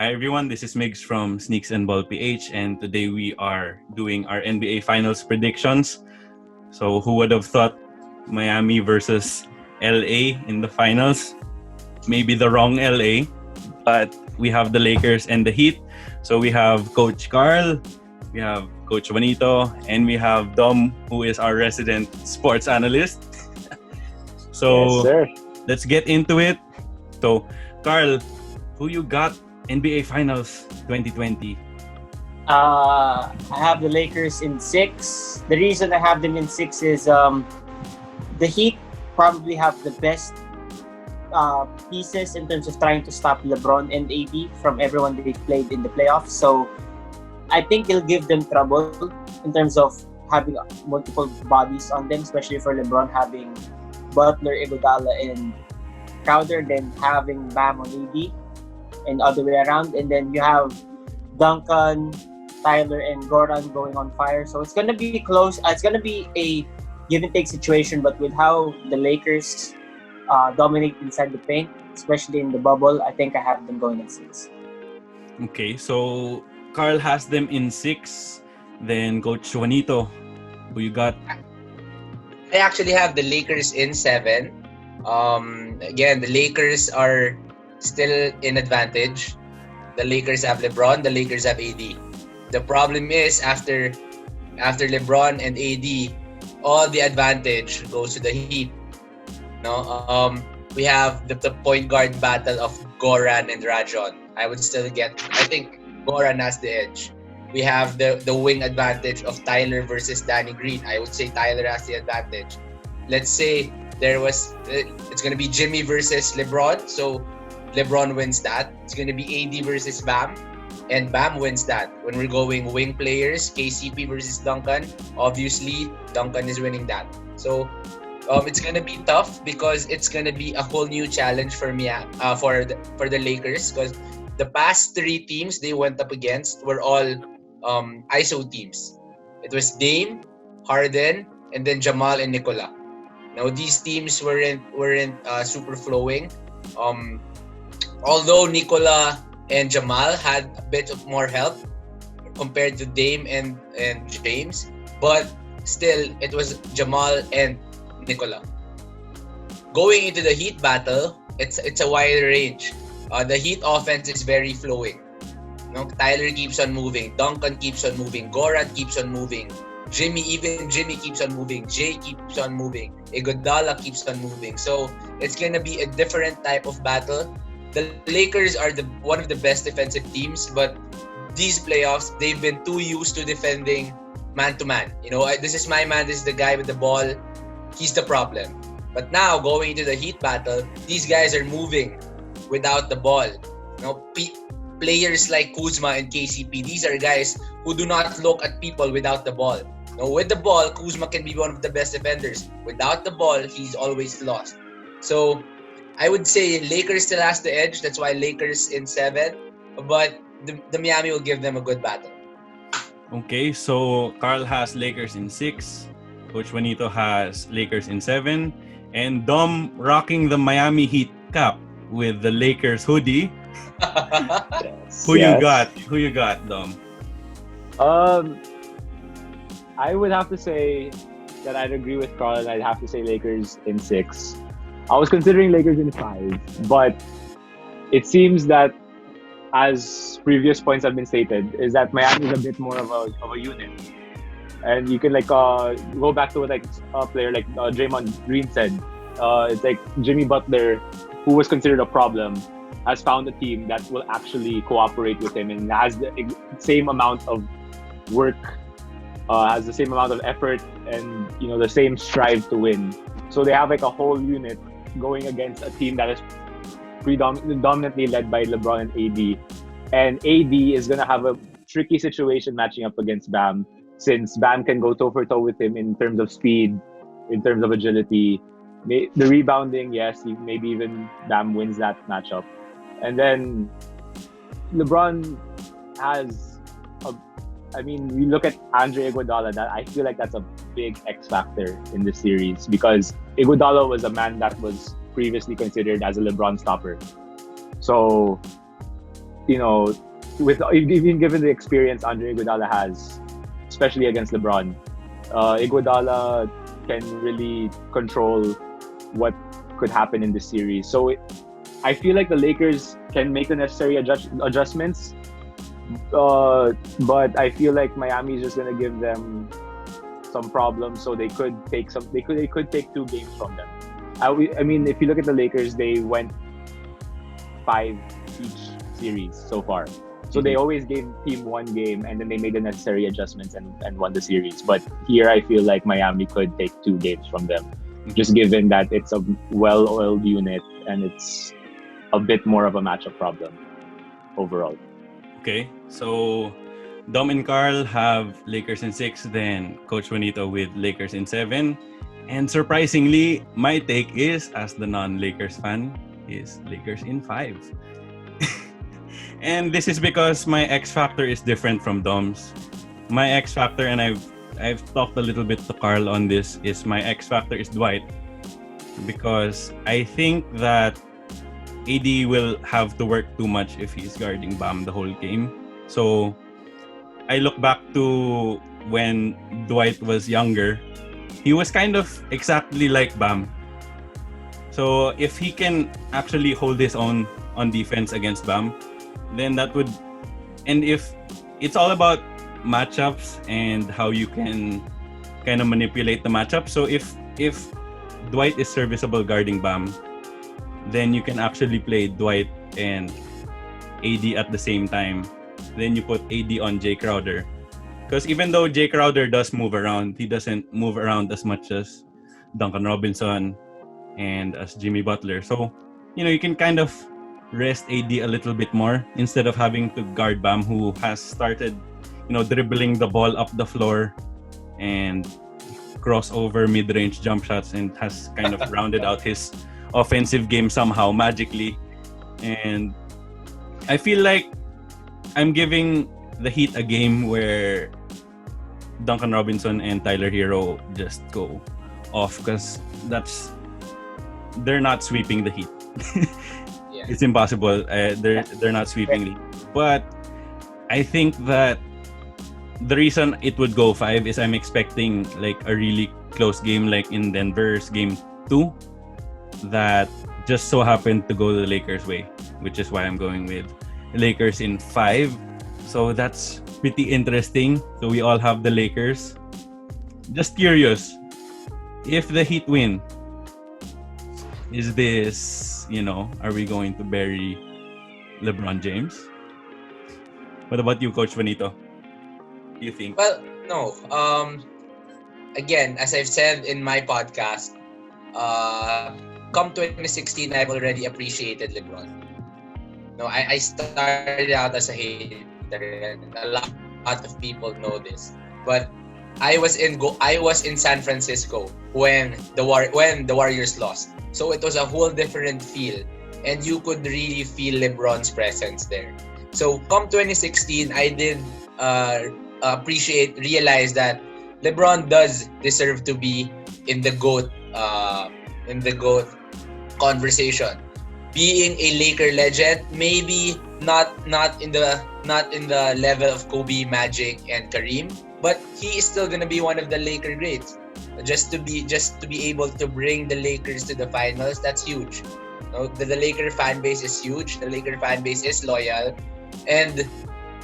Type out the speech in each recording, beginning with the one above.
Hi everyone, this is Migs from Sneaks and Ball PH, and today we are doing our NBA Finals predictions. So who would have thought Miami versus LA in the finals? Maybe the wrong LA, but we have the Lakers and the Heat. So we have Coach Carl, we have Coach Juanito, and we have Dom, who is our resident sports analyst. So Yes, sir. let's get into it. So Carl, who you got NBA Finals 2020? I have the Lakers in 6. The reason I have them in 6 is the Heat probably have the best pieces in terms of trying to stop LeBron and AD from everyone they've played in the playoffs. So I think they'll give them trouble in terms of having multiple bodies on them, especially for LeBron having Butler, Iguodala, and Crowder, then having Bam on AD. And other way around, and then you have Duncan, Tyler, and Goran going on fire. So it's gonna be close. It's gonna be a give and take situation. But with how the Lakers dominate inside the paint, especially in the bubble, I think I have them going in 6. Okay, so Carl has them in 6. Then Coach Juanito, who you got? I actually have the Lakers in 7. Again, the Lakers are still in advantage. The Lakers have LeBron, the Lakers have AD. The problem is after LeBron and AD, all the advantage goes to the Heat. No, we have the point guard battle of Goran and Rajon. I think Goran has the edge. We have the wing advantage of Tyler versus Danny Green. I would say Tyler has the advantage. Let's say it's gonna be Jimmy versus LeBron, so LeBron wins that. It's going to be AD versus Bam, and Bam wins that. When we're going wing players, KCP versus Duncan, obviously Duncan is winning that. So it's going to be tough because it's going to be a whole new challenge for me for the Lakers, because the past 3 teams they went up against were all ISO teams. It was Dame, Harden, and then Jamal and Nikola. Now these teams weren't super flowing. Although Nikola and Jamal had a bit of more help compared to Dame and James, but still it was Jamal and Nikola. Going into the Heat battle, it's a wide range. The Heat offense is very flowing. Tyler keeps on moving, Duncan keeps on moving, Goran keeps on moving, Jimmy keeps on moving, Jay keeps on moving, Iguodala keeps on moving. So it's gonna be a different type of battle. The Lakers are one of the best defensive teams, but these playoffs, they've been too used to defending man-to-man. This is my man, this is the guy with the ball, he's the problem. But now, going into the Heat battle, these guys are moving without the ball. Players like Kuzma and KCP, these are guys who do not look at people without the ball. With the ball, Kuzma can be one of the best defenders. Without the ball, he's always lost. So I would say Lakers still has the edge. That's why Lakers in 7. But the Miami will give them a good battle. Okay, so Carl has Lakers in 6. Coach Juanito has Lakers in 7. And Dom rocking the Miami Heat cap with the Lakers hoodie. Who you got, Dom? I would have to say that I'd agree with Carl, and I'd have to say Lakers in 6. I was considering Lakers in 5, but it seems that, as previous points have been stated, is that Miami is a bit more of a unit. And you can go back to what a player like Draymond Green said. It's like Jimmy Butler, who was considered a problem, has found a team that will actually cooperate with him and has the same amount of work, has the same amount of effort, and the same strive to win. So they have a whole unit going against a team that is predominantly led by LeBron and AD. And AD is going to have a tricky situation matching up against Bam, since Bam can go toe-for-toe with him in terms of speed, in terms of agility. The rebounding, yes, maybe even Bam wins that matchup. And then LeBron has we look at Andre Iguodala, that I feel like that's a big X factor in this series, because Iguodala was a man that was previously considered as a LeBron stopper. So with even given the experience Andre Iguodala has, especially against LeBron, Iguodala can really control what could happen in this series. So I feel like the Lakers can make the necessary adjustments, but I feel like Miami is just gonna give them some problems. So they could take They could take 2 games from them. I mean, if you look at the Lakers, they went 5 each series so far. So they always gave team 1 game, and then they made the necessary adjustments and won the series. But here, I feel like Miami could take 2 games from them, just given that it's a well-oiled unit and it's a bit more of a matchup problem overall. Okay, so Dom and Carl have Lakers in 6, then Coach Juanito with Lakers in 7. And surprisingly, my take is, as the non-Lakers fan, is Lakers in 5. And this is because my X factor is different from Dom's. My X factor, and I've talked a little bit to Carl on this, is my X factor is Dwight. Because I think that AD will have to work too much if he's guarding Bam the whole game. So I look back to when Dwight was younger. He was kind of exactly like Bam. So if he can actually hold his own on defense against Bam, then that would... And if it's all about matchups and how you can kind of manipulate the matchup. So if Dwight is serviceable guarding Bam, then you can actually play Dwight and AD at the same time. Then you put AD on Jay Crowder. Because even though Jay Crowder does move around, he doesn't move around as much as Duncan Robinson and as Jimmy Butler. So, you can kind of rest AD a little bit more instead of having to guard Bam, who has started, dribbling the ball up the floor and crossover mid-range jump shots, and has kind of rounded out his offensive game somehow magically. And I feel like I'm giving the Heat a game where Duncan Robinson and Tyler Hero just go off, because they're not sweeping the Heat. Yeah. It's impossible. They're not sweeping the Heat. But I think that the reason it would go 5 is I'm expecting like a really close game, like in Denver's game 2, that just so happened to go the Lakers' way, which is why I'm going with Lakers in 5. So that's pretty interesting. So we all have the Lakers. Just curious, if the Heat win, is this, are we going to bury LeBron James? What about you, Coach Juanito? What do you think? Well, no. Again, as I've said in my podcast, come 2016, I've already appreciated LeBron. No, I started out as a hater, and a lot of people know this. But I was in San Francisco when the Warriors lost, so it was a whole different feel, and you could really feel LeBron's presence there. So come 2016, I did realize that LeBron does deserve to be in the GOAT conversation. Being a Laker legend, maybe not in the level of Kobe, Magic, and Kareem, but he is still gonna be one of the Laker greats. Just to be able to bring the Lakers to the finals, that's huge. The Laker fan base is huge. The Laker fan base is loyal, and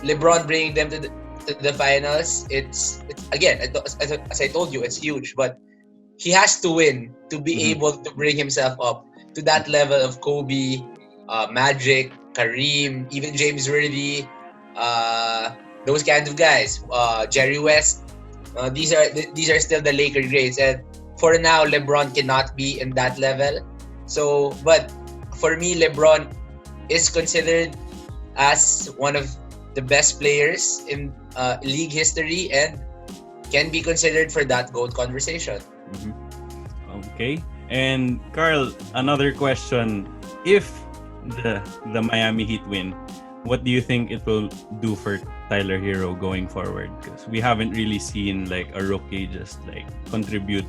LeBron bringing them to the finals, it's again, as I told you, it's huge. But he has to win to be able to bring himself up to that level of Kobe, Magic, Kareem, even James Worthy, those kinds of guys, Jerry West. These are still the Laker greats, and for now, LeBron cannot be in that level. So, but for me, LeBron is considered as one of the best players in league history and can be considered for that GOAT conversation. Okay. And Carl, another question. If the Miami Heat win, what do you think it will do for Tyler Hero going forward? Because we haven't really seen like a rookie just like contribute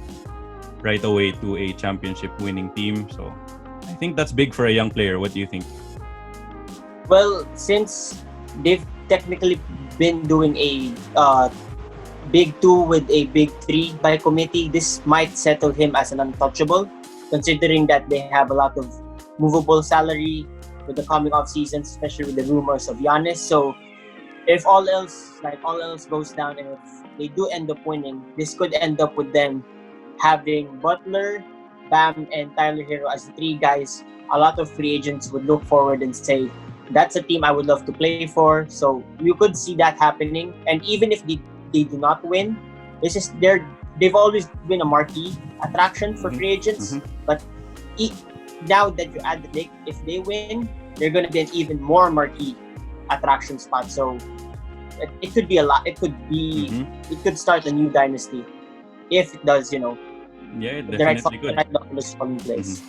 right away to a championship winning team. So I think that's big for a young player. What do you think? Well, since they've technically been doing a big two with a big three by committee, this might settle him as an untouchable, considering that they have a lot of movable salary with the coming off seasons, especially with the rumors of Giannis. So if all else goes down and if they do end up winning, this could end up with them having Butler, Bam, and Tyler Hero as the three guys. A lot of free agents would look forward and say, that's a team I would love to play for. So you could see that happening. And even if they do not win, they've always been a marquee attraction for free agents. But now that you add the Knicks, if they win, they're going to be an even more marquee attraction spot. So it could be a lot. It could start a new dynasty if it does, Yeah, it the right definitely could. dominoes fall in place.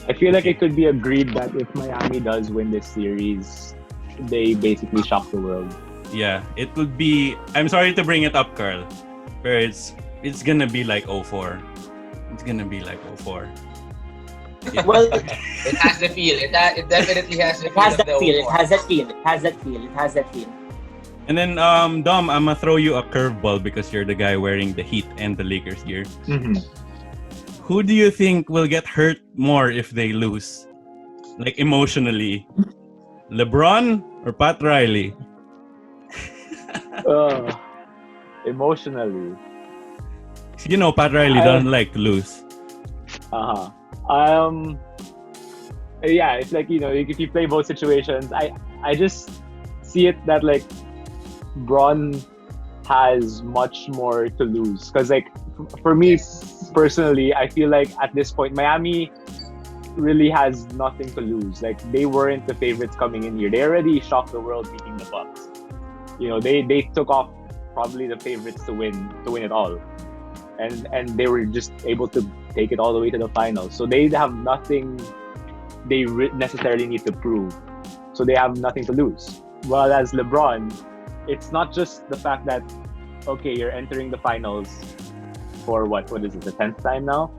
I feel like it could be agreed that if Miami does win this series, they basically shock the world. Yeah, it would be. I'm sorry to bring it up, Carl, but it's gonna be like 04. It's gonna be like 04. Well, It has the feel. It definitely has the it feel. has of that the feel. It 04. has that feel. And then, Dom, I'm gonna throw you a curveball because you're the guy wearing the Heat and the Lakers gear. Who do you think will get hurt more if they lose? Like emotionally, LeBron or Pat Riley? Emotionally. You know, Pat Riley doesn't like to lose. Yeah, it's like, if you play both situations, I just see it that like Bron has much more to lose, because like for me personally, I feel like at this point Miami really has nothing to lose. Like they weren't the favorites coming in here. They already shocked the world beating the Bucks. They took off probably the favorites to win it all, and they were just able to take it all the way to the finals. So they have nothing they necessarily need to prove. So they have nothing to lose. While as LeBron, it's not just the fact that, okay, you're entering the finals for what is it, the 10th time now?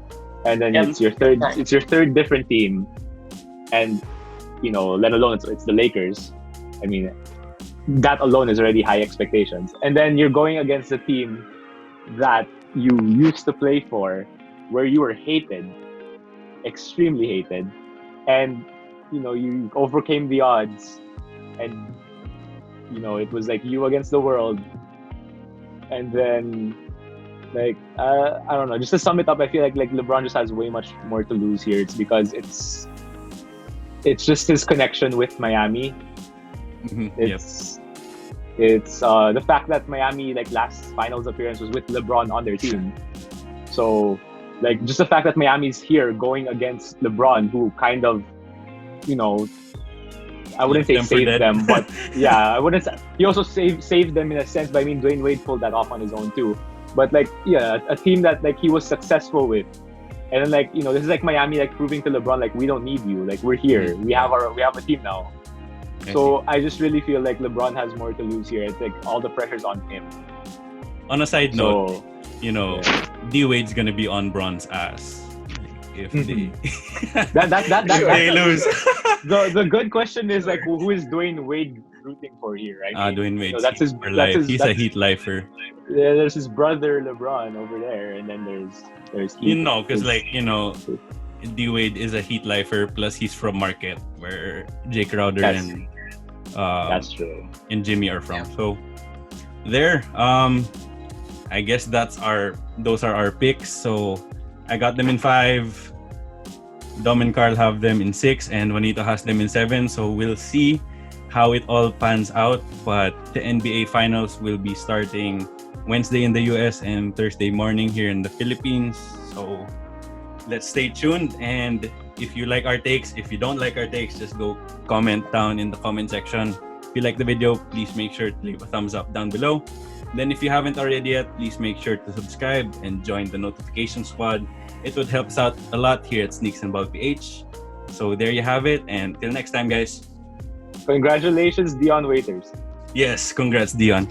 And then it's your third different team. And, let alone it's the Lakers. I mean, that alone is already high expectations. And then you're going against a team that you used to play for, where you were hated, extremely hated. And, you overcame the odds. And, it was like you against the world. And then, like, I don't know. Just to sum it up, I feel like LeBron just has way much more to lose here. It's because it's just his connection with Miami. It's the fact that Miami last finals appearance was with LeBron on their team. So just the fact that Miami's here going against LeBron, who kind of, I wouldn't say saved them, but yeah, I wouldn't. He also saved them in a sense. But I mean, Dwayne Wade pulled that off on his own too. But a team that he was successful with, and then this is Miami proving to LeBron we don't need you. We're here. We have a team now. So I just really feel like LeBron has more to lose here. It's all the pressure's on him. On a side note, D Wade's gonna be on Bron's ass if they if they lose. The good question is who is Dwayne Wade rooting for here, right? Dwayne Wade. So that's his. He's a Heat lifer. Yeah, there's his brother LeBron over there, and then there's Heat. Because D Wade is a Heat lifer. Plus he's from Marquette, where Jay Crowder and that's true. And Jimmy are from. Yeah. So there. I guess those are our picks. So I got them in 5. Dom and Carl have them in 6, and Juanito has them in 7. So we'll see how it all pans out. But the NBA Finals will be starting Wednesday in the US and Thursday morning here in the Philippines. So let's stay tuned. And if you like our takes, if you don't like our takes, just go comment down in the comment section. If you like the video, please make sure to leave a thumbs up down below. Then if you haven't already yet, please make sure to subscribe and join the notification squad. It would help us out a lot here at Sneaks and Ball PH. So there you have it, and till next time, guys. Congratulations, Dion Waiters. Yes, congrats, Dion.